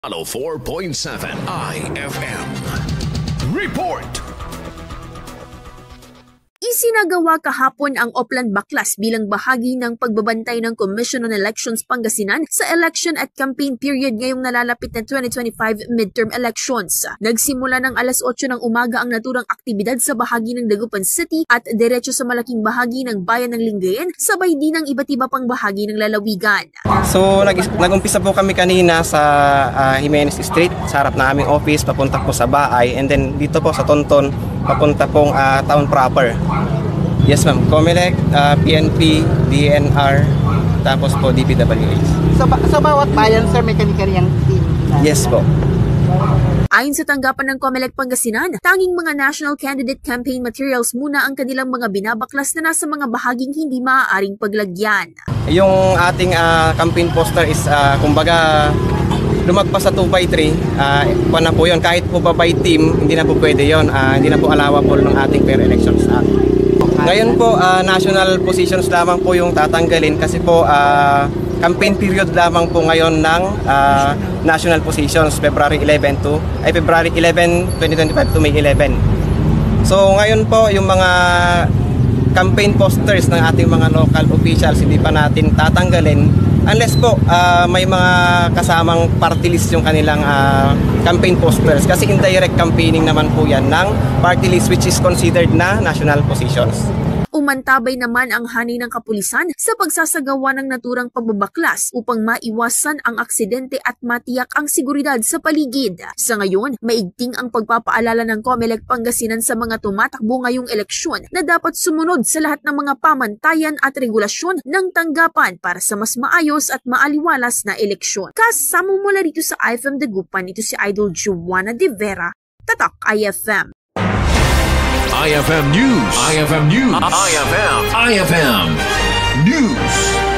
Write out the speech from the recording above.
Alo 4.7 IFM. Report! Isinagawa kahapon ang Oplan Baklas bilang bahagi ng pagbabantay ng Commission on Elections Pangasinan sa election at campaign period ngayong nalalapit na 2025 midterm elections. Nagsimula ng alas 8 ng umaga ang naturang aktibidad sa bahagi ng Dagupan City at diretso sa malaking bahagi ng bayan ng Lingayen, sabay din ng iba't iba pang bahagi ng lalawigan. So nag-umpisa po kami kanina sa Jimenez Street, sa harap na aming office, papunta po sa Baay, and then dito po sa Tonton, papunta pong town proper. Yes ma'am, COMELEC, PNP, DNR, tapos po DPWH. Sa bawat bayan sir, may kani-kaniyang team? Yes po. Ayon sa tanggapan ng COMELEC Pangasinan, tanging mga national candidate campaign materials muna ang kanilang mga binabaklas na nasa mga bahaging hindi maaaring paglagyan. Yung ating campaign poster is kumbaga lumagpas sa 2x3, na po yun. Kahit po ba by team, hindi na po pwede yun. Hindi na po allowable ng ating Fair Elections Act. Ngayon po, national positions lamang po yung tatanggalin kasi po campaign period lamang po ngayon ng national positions, February 11, 2025 to May 11. So ngayon po, yung mga campaign posters ng ating mga local officials hindi pa natin tatanggalin unless po may mga kasamang party list yung kanilang campaign posters, kasi indirect campaigning naman po yan ng party list which is considered na national positions. Umantabay naman ang hanay ng kapulisan sa pagsasagawa ng naturang pagbabaklas upang maiwasan ang aksidente at matiyak ang seguridad sa paligid. Sa ngayon, maigting ang pagpapaalala ng COMELEC Pangasinan sa mga tumatakbo ngayong eleksyon na dapat sumunod sa lahat ng mga pamantayan at regulasyon ng tanggapan para sa mas maayos at maaliwalas na eleksyon. Kasama mula rito sa IFM Dagupan, ito si Idol Joanna De Vera, Tatak IFM. IFM News. IFM News. IFM News.